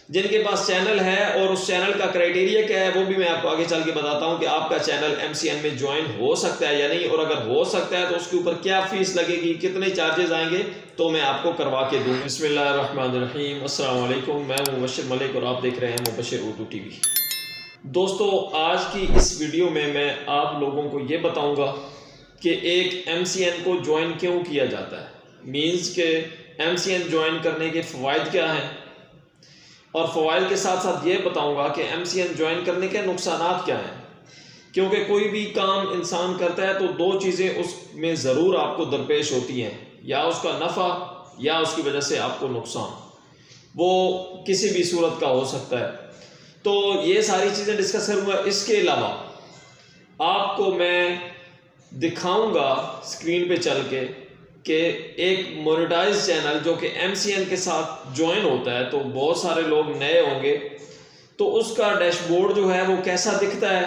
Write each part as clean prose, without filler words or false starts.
जिनके पास चैनल है और उस चैनल का क्राइटेरिया क्या है वो भी मैं आपको आगे चल के बताता हूं कि आपका चैनल MCN में ज्वाइन हो सकता है या नहीं, और अगर हो सकता है तो उसके ऊपर क्या फीस लगेगी, कितने चार्जेस आएंगे, तो मैं आपको करवा के दूंगा। बिस्मिल्लाहिर्रहमानिर्रहीम, अस्सलाम वालेकुम, मैं मुबशिर मलिक और आप देख रहे हैं मुबशिर उर्दू टीवी। दोस्तों, आज की इस वीडियो में मैं आप लोगों को ये बताऊंगा कि एक MCN को ज्वाइन क्यों किया जाता है, मीन्स के MCN ज्वाइन करने के फ़वाइद क्या हैं, और फ़वाइद के साथ साथ ये बताऊंगा कि MCN ज्वाइन करने के नुकसानात क्या हैं। क्योंकि कोई भी काम इंसान करता है तो दो चीज़ें उसमें ज़रूर आपको दरपेश होती हैं, या उसका नफ़ा या उसकी वजह से आपको नुकसान, वो किसी भी सूरत का हो सकता है। तो ये सारी चीज़ें डिस्कस करूँगा। इसके अलावा आपको मैं दिखाऊंगा स्क्रीन पे चल के कि एक मोनेटाइज चैनल जो कि MCN के साथ ज्वाइन होता है, तो बहुत सारे लोग नए होंगे, तो उसका डैशबोर्ड जो है वो कैसा दिखता है,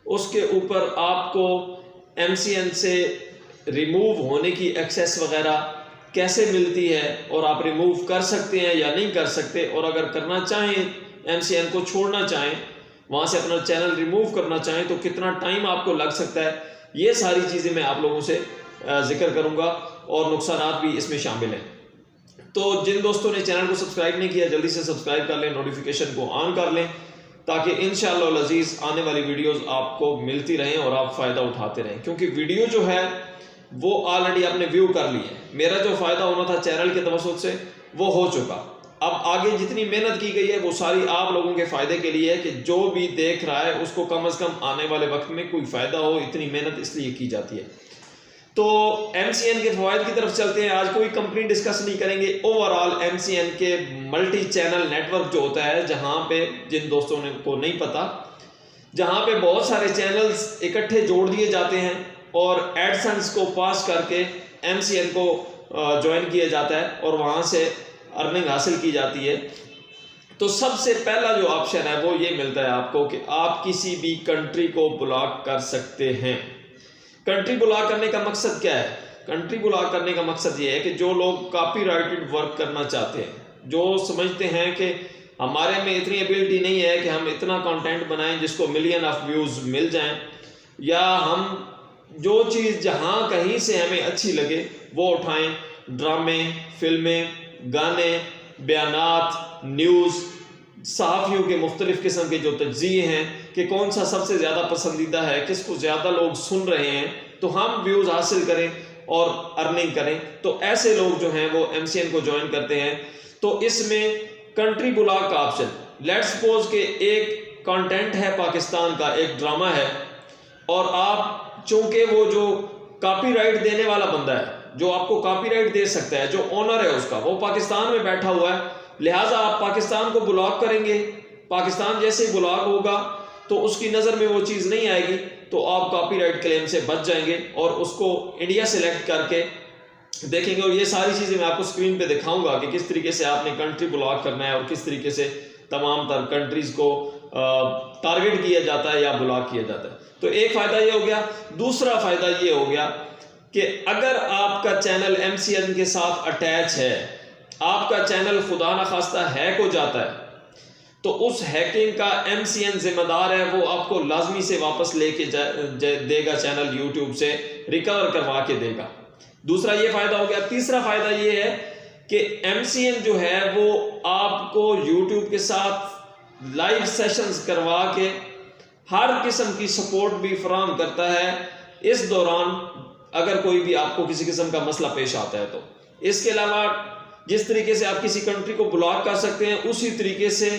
उसके ऊपर आपको MCN से रिमूव होने की एक्सेस वगैरह कैसे मिलती है, और आप रिमूव कर सकते हैं या नहीं कर सकते, और अगर करना चाहें MCN को छोड़ना चाहें, वहाँ से अपना चैनल रिमूव करना चाहें तो कितना टाइम आपको लग सकता है, ये सारी चीज़ें मैं आप लोगों से जिक्र करूंगा, और नुकसानात भी इसमें शामिल हैं। तो जिन दोस्तों ने चैनल को सब्सक्राइब नहीं किया जल्दी से सब्सक्राइब कर लें, नोटिफिकेशन को ऑन कर लें, ताकि इंशाअल्लाह अज़ीज़ आने वाली वीडियोस आपको मिलती रहें और आप फ़ायदा उठाते रहें। क्योंकि वीडियो जो है वो ऑलरेडी आपने व्यू कर ली है, मेरा जो फ़ायदा होना था चैनल के तवस्सुत से वो हो चुका। अब आगे जितनी मेहनत की गई है वो सारी आप लोगों के फ़ायदे के लिए है कि जो भी देख रहा है उसको कम अज़ कम आने वाले वक्त में कोई फ़ायदा हो, इतनी मेहनत इसलिए की जाती है। तो MCN के फ़वाइद की तरफ चलते हैं। आज कोई कंपनी डिस्कस नहीं करेंगे, ओवरऑल MCN के मल्टी चैनल नेटवर्क जो होता है, जहाँ पे जिन दोस्तों को नहीं पता, जहाँ पे बहुत सारे चैनल्स इकट्ठे जोड़ दिए जाते हैं और एडसेंस को पास करके MCN को ज्वाइन किया जाता है और वहाँ से अर्निंग हासिल की जाती है। तो सबसे पहला जो ऑप्शन है वो ये मिलता है आपको कि आप किसी भी कंट्री को ब्लॉक कर सकते हैं। कंट्री ब्लॉक करने का मकसद क्या है? कंट्री ब्लॉक करने का मकसद ये है कि जो लोग कॉपीराइटेड वर्क करना चाहते हैं, जो समझते हैं कि हमारे में इतनी एबिलिटी नहीं है कि हम इतना कंटेंट बनाएं जिसको मिलियन ऑफ व्यूज़ मिल जाएं, या हम जो चीज़ जहां कहीं से हमें अच्छी लगे वो उठाएं, ड्रामे, फिल्में, गाने, बयानात, न्यूज़, सहाफ़ियों के मुख्तलिफ़ किस्म के जो तज्ज़िये हैं कि कौन सा सबसे ज़्यादा पसंदीदा है, किसको ज़्यादा लोग सुन रहे हैं, तो हम व्यूज़ हासिल करें और अर्निंग करें। तो ऐसे लोग जो हैं वो MCN को ज्वाइन करते हैं। तो इसमें कंट्री ब्लॉक का ऑप्शन, लेट्स सपोज के एक कंटेंट है पाकिस्तान का, एक ड्रामा है, और आप चूँकि वो जो कॉपीराइट देने वाला बंदा है, जो आपको कॉपीराइट दे सकता है, जो ओनर है उसका, वो पाकिस्तान में बैठा हुआ है, लिहाजा आप पाकिस्तान को ब्लॉक करेंगे। पाकिस्तान जैसे ही ब्लॉक होगा तो उसकी नज़र में वो चीज़ नहीं आएगी, तो आप कॉपीराइट क्लेम से बच जाएंगे और उसको इंडिया सेलेक्ट करके देखेंगे। और ये सारी चीज़ें मैं आपको स्क्रीन पे दिखाऊंगा कि किस तरीके से आपने कंट्री ब्लॉक करना है और किस तरीके से तमाम तर कंट्रीज़ को टारगेट किया जाता है या ब्लॉक किया जाता है। तो एक फ़ायदा ये हो गया। दूसरा फ़ायदा ये हो गया कि अगर आपका चैनल MCN के साथ अटैच है, आपका चैनल खुदा न खास्ता हैक हो जाता है, तो उस हैकिंग का MCN जिम्मेदार है, वो आपको लाजमी से वापस लेके देगा, चैनल YouTube से रिकवर करवा के देगा। दूसरा ये फ़ायदा हो गया। तीसरा फ़ायदा ये है कि MCN जो है वो आपको YouTube के साथ लाइव सेशंस करवा के हर किस्म की सपोर्ट भी फराहम करता है इस दौरान, अगर कोई भी आपको किसी किस्म का मसला पेश आता है तो। इसके अलावा जिस तरीके से आप किसी कंट्री को ब्लॉक कर सकते हैं, उसी तरीके से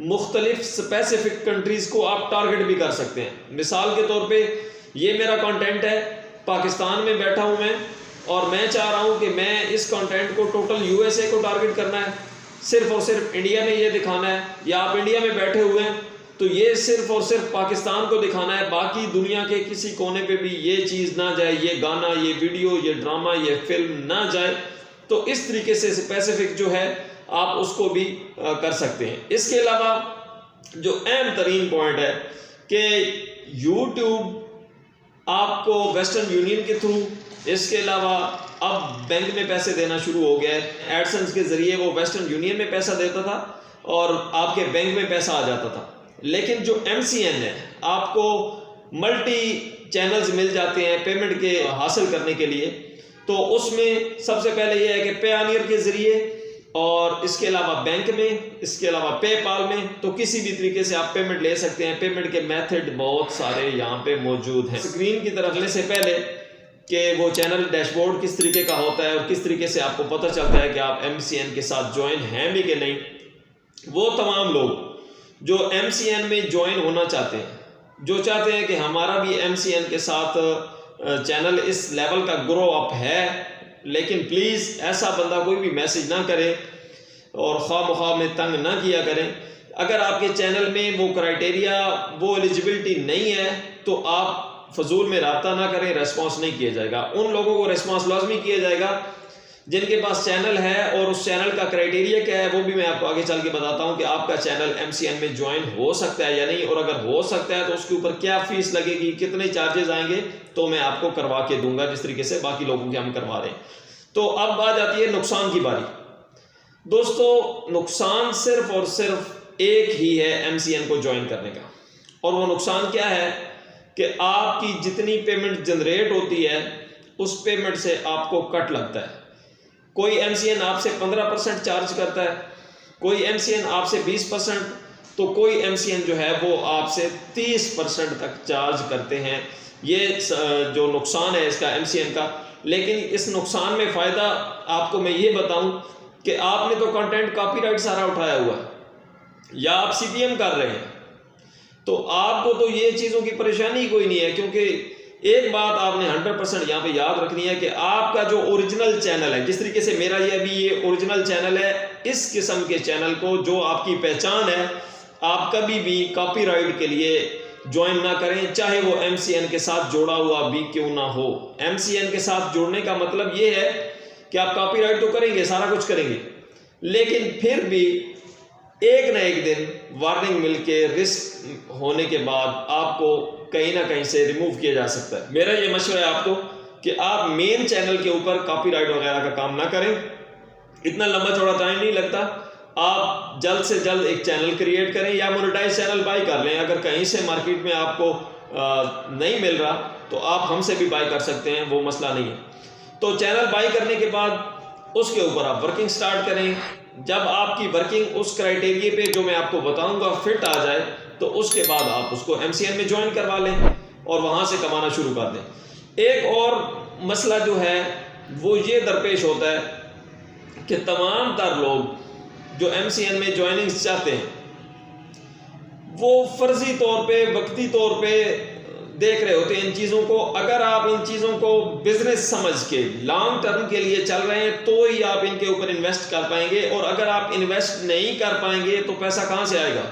मुख्तलिफ स्पेसिफिक कंट्रीज़ को आप टारगेट भी कर सकते हैं। मिसाल के तौर पे ये मेरा कंटेंट है, पाकिस्तान में बैठा हूँ मैं, और मैं चाह रहा हूँ कि मैं इस कंटेंट को टोटल USA को टारगेट करना है, सिर्फ और सिर्फ इंडिया में ये दिखाना है, या आप इंडिया में बैठे हुए हैं तो ये सिर्फ और सिर्फ पाकिस्तान को दिखाना है, बाकी दुनिया के किसी कोने पे भी ये चीज़ ना जाए, ये गाना, ये वीडियो, ये ड्रामा, ये फिल्म ना जाए। तो इस तरीके से स्पेसिफिक जो है आप उसको भी कर सकते हैं। इसके अलावा जो अहम तरीन पॉइंट है कि YouTube आपको वेस्टर्न यूनियन के थ्रू, इसके अलावा अब बैंक में पैसे देना शुरू हो गया है। एडसेंस के ज़रिए वो वेस्टर्न यूनियन में पैसा देता था, और आपके बैंक में पैसा आ जाता था। लेकिन जो MCN है, आपको मल्टी चैनल्स मिल जाते हैं पेमेंट के हासिल करने के लिए। तो उसमें सबसे पहले ये है कि पेयोनियर के ज़रिए, और इसके अलावा बैंक में, इसके अलावा पेपाल में, तो किसी भी तरीके से आप पेमेंट ले सकते हैं। पेमेंट के मेथड बहुत सारे यहाँ पे मौजूद हैं। स्क्रीन की तरफ लेने से पहले कि वो चैनल डैशबोर्ड किस तरीके का होता है और किस तरीके से आपको पता चलता है कि आप MCN के साथ ज्वाइन हैं भी कि नहीं, वो तमाम लोग जो MCN में ज्वाइन होना चाहते हैं, जो चाहते हैं कि हमारा भी MCN के साथ चैनल इस लेवल का ग्रो अप है, लेकिन प्लीज़ ऐसा बंदा कोई भी मैसेज ना करे और ख्वाह में तंग ना किया करें। अगर आपके चैनल में वो क्राइटेरिया, वो एलिजिबिलिटी नहीं है, तो आप फजूल में रब्ता ना करें, रेस्पॉन्स नहीं किया जाएगा। उन लोगों को रेस्पॉन्स लाजमी किया जाएगा जिनके पास चैनल है और उस चैनल का क्राइटेरिया क्या है वो भी मैं आपको आगे चल के बताता हूं कि आपका चैनल MCN में ज्वाइन हो सकता है या नहीं, और अगर हो सकता है तो उसके ऊपर क्या फीस लगेगी, कितने चार्जेस आएंगे, तो मैं आपको करवा के दूंगा जिस तरीके से बाकी लोगों के हम करवा रहे हैं। तो अब बात आती है नुकसान की बारी। दोस्तों, नुकसान सिर्फ और सिर्फ एक ही है MCN को ज्वाइन करने का, और वो नुकसान क्या है कि आपकी जितनी पेमेंट जनरेट होती है उस पेमेंट से आपको कट लगता है। कोई MCN आपसे 15% चार्ज करता है, कोई MCN आपसे 20%, तो कोई MCN जो है वो आपसे 30% तक चार्ज करते हैं। ये जो नुकसान है इसका MCN का। लेकिन इस नुकसान में फ़ायदा आपको मैं ये बताऊं कि आपने तो कंटेंट कॉपीराइट सारा उठाया हुआ है या आप CPM कर रहे हैं, तो आपको तो ये चीज़ों की परेशानी कोई नहीं है, क्योंकि एक बात आपने 100% यहाँ पे याद रखनी है कि आपका जो ओरिजिनल चैनल है, जिस तरीके से मेरा ये ओरिजिनल चैनल है, इस किस्म के चैनल को जो आपकी पहचान है, आप कभी भी कॉपीराइट के लिए ज्वाइन ना करें, चाहे वो MCN के साथ जोड़ा हुआ भी क्यों ना हो। MCN के साथ जुड़ने का मतलब ये है कि आप कॉपीराइट तो करेंगे, सारा कुछ करेंगे, लेकिन फिर भी एक ना एक दिन वार्निंग मिलके रिस्क होने के बाद आपको कहीं ना कहीं से रिमूव किया जा सकता है। मेरा ये मशवरा है आपको कि आप मेन चैनल के ऊपर कॉपीराइट वगैरह का काम ना करें, इतना लंबा चौड़ा टाइम नहीं लगता। आप जल्द से जल्द एक चैनल क्रिएट करें या मोनेटाइज चैनल बाई कर लें। अगर कहीं से मार्केट में आपको नहीं मिल रहा तो आप हमसे भी बाई कर सकते हैं, वो मसला नहीं है। तो चैनल बाई करने के बाद उसके ऊपर आप वर्किंग स्टार्ट करें। जब आपकी वर्किंग उस क्राइटेरिया पे जो मैं आपको बताऊंगा फिट आ जाए, तो उसके बाद आप उसको MCN में ज्वाइन करवा लें और वहाँ से कमाना शुरू कर दें। एक और मसला जो है वो ये दरपेश होता है कि तमाम तर लोग जो MCN में ज्वाइनिंग चाहते हैं वो फर्जी तौर पे, वक्ती तौर पे देख रहे होते हैं इन चीज़ों को। अगर आप इन चीज़ों को बिजनेस समझ के लॉन्ग टर्म के लिए चल रहे हैं तो ही आप इनके ऊपर इन्वेस्ट कर पाएंगे, और अगर आप इन्वेस्ट नहीं कर पाएंगे तो पैसा कहाँ से आएगा।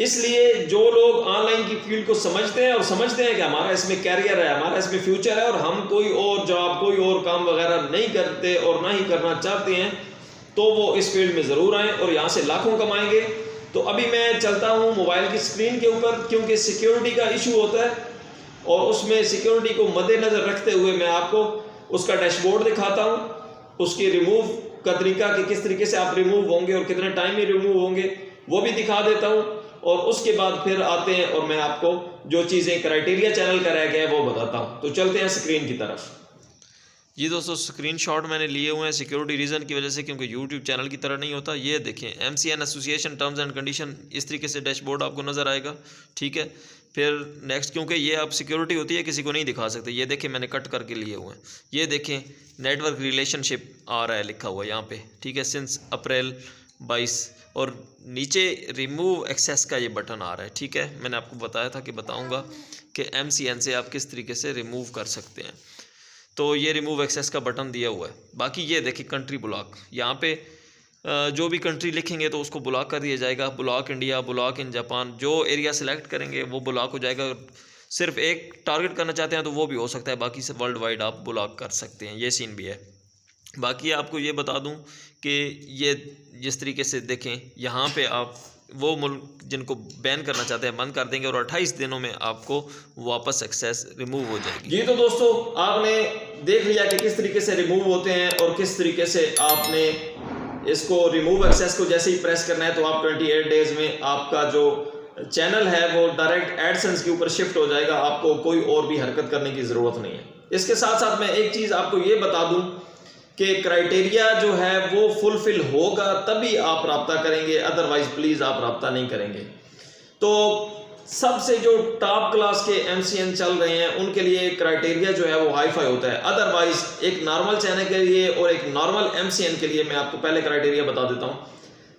इसलिए जो लोग ऑनलाइन की फील्ड को समझते हैं और समझते हैं कि हमारा इसमें कैरियर है, हमारा इसमें फ्यूचर है, और हम कोई और जॉब, कोई और काम वगैरह नहीं करते और ना ही करना चाहते हैं, तो वो इस फील्ड में ज़रूर आएँ और यहाँ से लाखों कमाएंगे। तो अभी मैं चलता हूँ मोबाइल की स्क्रीन के ऊपर, क्योंकि सिक्योरिटी का इशू होता है और उसमें सिक्योरिटी को मद्देनज़र रखते हुए मैं आपको उसका डैशबोर्ड दिखाता हूँ, उसकी रिमूव का तरीका कि किस तरीके से आप रिमूव होंगे और कितने टाइम में रिमूव होंगे वो भी दिखा देता हूँ। और उसके बाद फिर आते हैं और मैं आपको जो चीज़ें क्राइटेरिया चैनल का रह गया है वो बताता हूँ। तो चलते हैं स्क्रीन की तरफ। जी दोस्तों, स्क्रीनशॉट मैंने लिए हुए हैं सिक्योरिटी रीज़न की वजह से, क्योंकि यूट्यूब चैनल की तरह नहीं होता। ये देखें, MCN association terms and condition, इस तरीके से डैशबोर्ड आपको नज़र आएगा, ठीक है। फिर नेक्स्ट, क्योंकि ये आप सिक्योरिटी होती है किसी को नहीं दिखा सकते। ये देखें, मैंने कट करके लिए हुए हैं। ये देखें, नेटवर्क रिलेशनशिप आ रहा है लिखा हुआ यहाँ पे, ठीक है, सिंस अप्रैल 22, और नीचे रिमूव एक्सेस का ये बटन आ रहा है, ठीक है। मैंने आपको बताया था कि बताऊँगा कि MCN से आप किस तरीके से रिमूव कर सकते हैं। तो ये रिमूव एक्सेस का बटन दिया हुआ है। बाकी ये देखिए, कंट्री ब्लॉक, यहाँ पे जो भी कंट्री लिखेंगे तो उसको ब्लॉक कर दिया जाएगा। Block India, block in Japan, जो एरिया सेलेक्ट करेंगे वो ब्लॉक हो जाएगा। सिर्फ एक टारगेट करना चाहते हैं तो वो भी हो सकता है, बाकी से वर्ल्ड वाइड आप ब्लॉक कर सकते हैं। ये सीन भी है। बाकी आपको ये बता दूं कि ये जिस तरीके से देखें, यहाँ पे आप वो मुल्क जिनको बैन करना चाहते हैं बंद कर देंगे और 28 दिनों में आपको वापस एक्सेस रिमूव हो जाएगी। जी तो दोस्तों, आपने देख लिया कि किस तरीके से रिमूव होते हैं और किस तरीके से आपने इसको रिमूव एक्सेस को जैसे ही प्रेस करना है तो आप 28 डेज में आपका जो चैनल है वो डायरेक्ट एडसेंस के ऊपर शिफ्ट हो जाएगा, आपको कोई और भी हरकत करने की ज़रूरत नहीं है। इसके साथ साथ मैं एक चीज़ आपको ये बता दूं कि क्राइटेरिया जो है वो फुलफिल होगा तभी आप रब्ता करेंगे, अदरवाइज प्लीज़ आप रब्ता नहीं करेंगे। तो सबसे जो टॉप क्लास के MCN चल रहे हैं उनके लिए क्राइटेरिया जो है वो हाई फाई होता है, अदरवाइज एक नॉर्मल चैनल के लिए और एक नॉर्मल MCN के लिए मैं आपको पहले क्राइटेरिया बता देता हूँ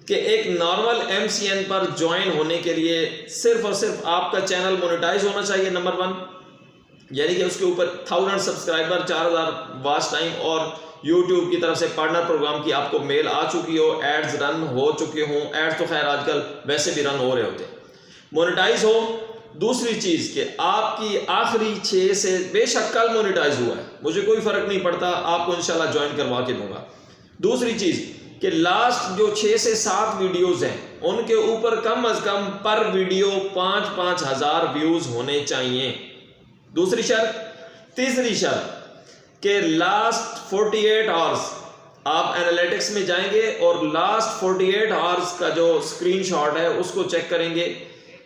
कि एक नॉर्मल MCN पर ज्वाइन होने के लिए सिर्फ और सिर्फ आपका चैनल मोनेटाइज होना चाहिए, नंबर 1, यानी कि उसके ऊपर 1000 सब्सक्राइबर, 4000 वॉच टाइम और यूट्यूब की तरफ से पार्टनर प्रोग्राम की आपको मेल आ चुकी हो, एड्स रन हो चुके हों। एड्स तो खैर आजकल वैसे भी रन हो रहे होते हैं, मोनेटाइज हो। दूसरी चीज़ कि आपकी आखिरी 6 से, बेशक कल मोनेटाइज हुआ है, मुझे कोई फ़र्क नहीं पड़ता, आपको इंशाल्लाह ज्वाइन करवा के दूंगा। दूसरी चीज़ कि लास्ट जो 6 से 7 वीडियोज़ हैं उनके ऊपर कम अज़ कम पर वीडियो 5-5 हज़ार व्यूज़ होने चाहिए, दूसरी शर्त। तीसरी शर्त कि लास्ट 48 आवर्स आप एनालिटिक्स में जाएंगे और लास्ट 48 आवर्स का जो स्क्रीनशॉट है उसको चेक करेंगे,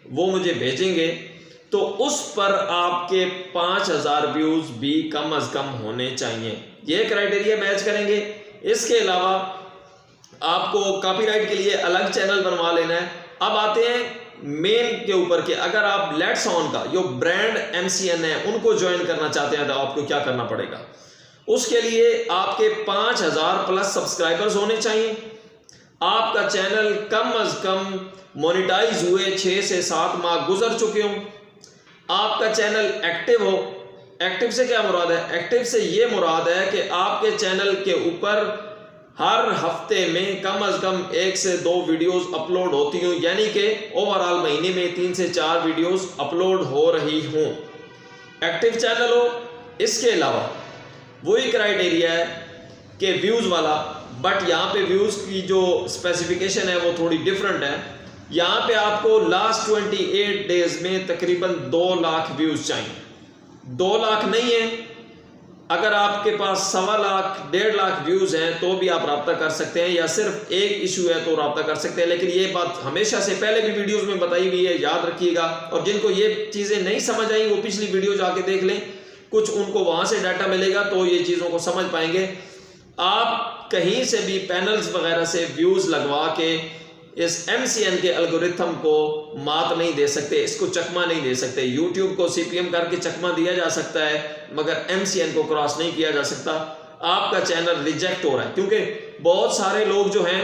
वो मुझे भेजेंगे, तो उस पर आपके 5000 व्यूज़ भी कम अज़ कम होने चाहिए। ये क्राइटेरिया मैच करेंगे। इसके अलावा आपको कॉपीराइट के लिए अलग चैनल बनवा लेना है। अब आते हैं मेन के ऊपर कि अगर आप लेट्स ऑन का जो ब्रांड MCN है उनको ज्वाइन करना चाहते हैं तो आपको क्या करना पड़ेगा। उसके लिए आपके 5000 प्लस सब्सक्राइबर्स होने चाहिए, आपका चैनल कम अज़ कम मोनेटाइज हुए 6 से 7 माह गुजर चुके हों, आपका चैनल एक्टिव हो। एक्टिव से क्या मुराद है? एक्टिव से ये मुराद है कि आपके चैनल के ऊपर हर हफ्ते में कम अज़ कम 1 से 2 वीडियोस अपलोड होती हों, यानी कि ओवरऑल महीने में 3 से 4 वीडियोस अपलोड हो रही हों, एक्टिव चैनल हो। इसके अलावा वही क्राइटेरिया है कि व्यूज़ वाला, बट यहाँ पे व्यूज़ की जो स्पेसिफिकेशन है वो थोड़ी डिफरेंट है। यहाँ पे आपको लास्ट 28 डेज में तकरीबन 2 लाख व्यूज़ चाहिए। 2 लाख नहीं है, अगर आपके पास 1.25 लाख 1.5 लाख व्यूज़ हैं तो भी आप रब्ता कर सकते हैं, या सिर्फ एक इशू है तो रब्ता कर सकते हैं। लेकिन ये बात हमेशा से पहले भी वीडियोस में बताई हुई है, याद रखिएगा। और जिनको ये चीज़ें नहीं समझ आई वो पिछली वीडियो जाके देख लें, कुछ उनको वहाँ से डाटा मिलेगा तो ये चीज़ों को समझ पाएंगे। आप कहीं से भी पैनल्स वगैरह से व्यूज़ लगवा के इस MCN के एल्गोरिथम को मात नहीं दे सकते, इसको चकमा नहीं दे सकते। YouTube को CPM करके चकमा दिया जा सकता है मगर MCN को क्रॉस नहीं किया जा सकता। आपका चैनल रिजेक्ट हो रहा है क्योंकि बहुत सारे लोग जो हैं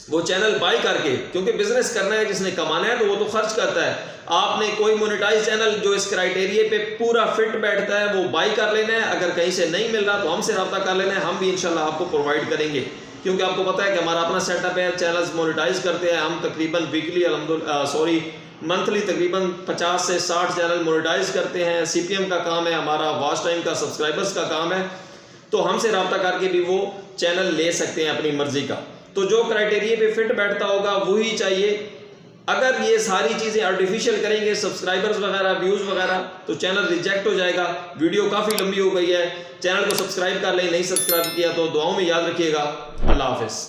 वो चैनल बाई करके, क्योंकि बिजनेस करना है, जिसने कमाना है तो वो तो खर्च करता है। आपने कोई मोनेटाइज चैनल जो इस क्राइटेरिया पे पूरा फिट बैठता है वो बाई कर लेना है। अगर कहीं से नहीं मिल रहा तो हमसे रब्ता कर लेना है, हम भी इंशाल्लाह आपको प्रोवाइड करेंगे, क्योंकि आपको पता है कि हमारा अपना सेटअप है, चैनल्स मोनेटाइज करते हैं हम। तकरीबन वीकली मंथली तकरीबन 50 से 60 चैनल मोनेटाइज करते हैं। CPM का काम है हमारा, वॉच टाइम का, सब्सक्राइबर्स का काम है, तो हमसे रब्ता करके भी वो चैनल ले सकते हैं अपनी मर्जी का। तो जो क्राइटेरिया पे फिट बैठता होगा वही चाहिए। अगर ये सारी चीज़ें आर्टिफिशियल करेंगे, सब्सक्राइबर्स वगैरह, व्यूज़ वगैरह, तो चैनल रिजेक्ट हो जाएगा। वीडियो काफ़ी लंबी हो गई है, चैनल को सब्सक्राइब कर लें, नहीं सब्सक्राइब किया तो दुआओं में याद रखिएगा। अल्लाह हाफ़िज़।